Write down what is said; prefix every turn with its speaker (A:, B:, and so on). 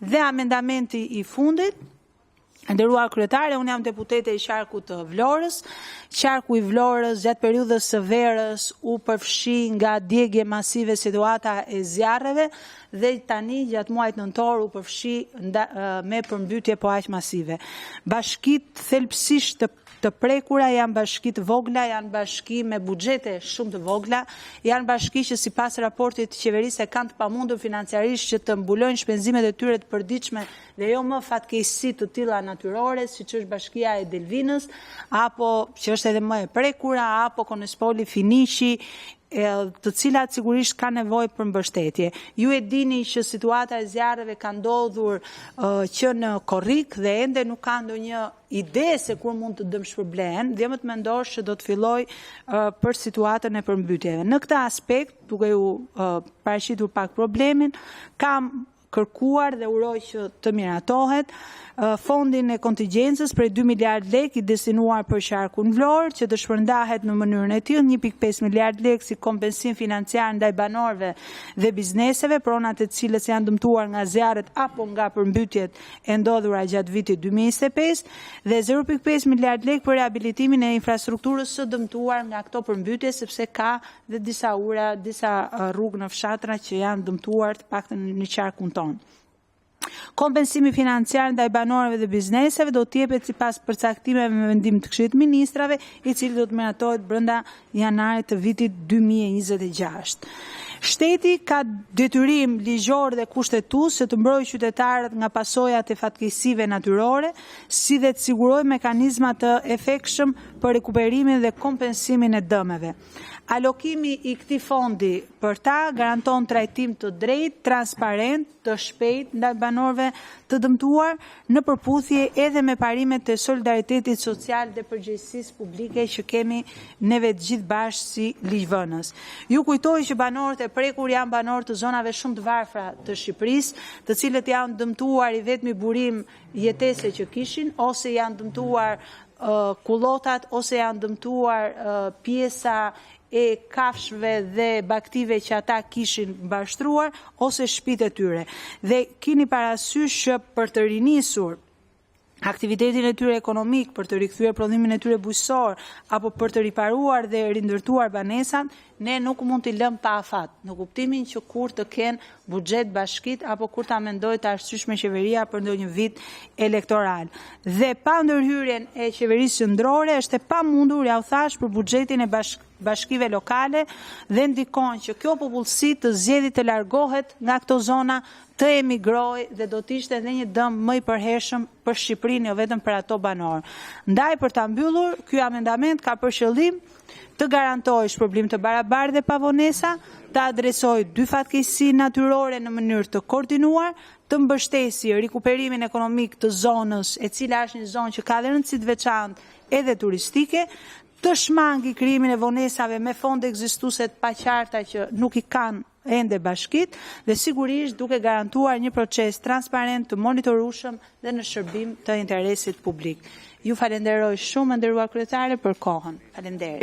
A: Dhe amendamenti I fundit, nderuar kryetare, unë jam deputete I qarkut të Vlorës. Qarku I Vlorës gjatë periudhës së verës u përfshi nga djegje masive situata e zjarreve dhe tani gjatë muajit nëntor u përfshi me përmbytje po aq masive. Bashkitë thelbësisht të prekura janë bashki të vogla, janë bashki me buxhete shumë të vogla, janë bashki që sipas raportit të qeverisë kanë të pamundur financiarisht që të mbulojnë shpenzimet e tyre të përditshme dhe jo më fatkeqësi të tilla natyrore, siç është bashkia e Delvinës, apo që është edhe më e prekura, apo Konespoli Finiqi, të cilat sigurisht ka nevojë për mbështetje. Ju e dini që situata e zjarreve ka ndodhur që në Korrik dhe ende nuk ka ndonjë ide se kur mund të dëmshpërblehen, dhe më të mendosh që do të filloj për situatën e përmbytjeve. Në këtë aspekt, duke ju paraqitur pak problemin, kam kërkuar dhe uroj që të miratohet fondin e kontingjencës për 2 miliard lek I destinuar për qarkun Vlorë, që të shpërndahet në mënyrën e tillë 1.5 miliard lek si kompensim financiar ndaj banorëve dhe bizneseve, pronat e cilës janë dëmtuar nga zjarret apo nga përmbytjet e ndodhura gjatë vitit 2025 dhe 0.5 miliard lek për rehabilitimin e infrastrukturës së dëmtuar nga këto përmbytje, sepse ka dhe disa ura, disa rrugë në fshatra që janë dëmtuar të paktën në qarkun tonë. Kompensimi financiar ndaj banorëve dhe bizneseve do të jepet sipas përcaktimeve me vendim të Këshillit të Ministrave, I cili do të miratohet brenda janarit të vitit 2026. Shteti ka detyrim ligjor dhe kushtetues që të mbrojë qytetarët nga pasojat e fatkeqësive natyrore, si dhe të sigurojë mekanizma të efektshëm për rekuperimin dhe kompensimin e dëmeve. Alokimi I këtij fondi për ta garanton trajtim të drejtë, transparent, të shpejtë ndaj banorëve të dëmtuar në përputhje edhe me parimet e solidaritetit social dhe përgjegjësisë publike që kemi neve të gjithë bashkë si ligjvënës. Ju kujtoj që banorët e prekur janë banorë të zonave shumë të varfra të Shqipërisë, të cilët janë dëmtuar I vetmi burim jetese që kishin, ose janë dëmtuar kullotat, ose janë dëmtuar pjesa e kafshëve dhe baktive që ata kishin mbashtruar, ose shtëpitë e tyre. Dhe keni parasysh që për të rinisur aktivitetin e tyre ekonomik, për të rikthyer prodhimin e tyre bujqësor, apo për të riparuar dhe rindërtuar banesat, ne nuk mund t'i lëmë pa afat, në kuptimin që kur të kenë buxhet bashkit, apo kur ta mendojë të arsyeshme qeveria për ndonjë vit elektoral. Dhe pa ndërhyrjen e qeverisë qendrore, është e pamundur, ja u thash, për buxhetin e bashkive lokale dhe ndikon që kjo popullsi të zgjedhë të largohet nga këto zona, të emigrojë dhe do të ishte edhe një dëm më I përhershëm për Shqipërinë, jo vetëm për ato banorë. Ndaj për ta mbyllur, ky amendament ka për qëllim të garantojë shpërblim të barabartë dhe pavonesa, të adresojë dy fatkeqësi natyrore në mënyrë të koordinuar, të mbështesë rikuperimin ekonomik të zonës, e cila është një zonë që ka dhe rëndësi të veçantë edhe turistike, të shmangi krijimin e vonesave me fonde ekzistuese të paqarta që nuk I kanë ende bashkit dhe sigurisht duke garantuar një proces transparent të monitorueshëm dhe në shërbim të interesit publik. Ju falenderoj shumë, nderuar kryetare, për kohën. Faleminderit.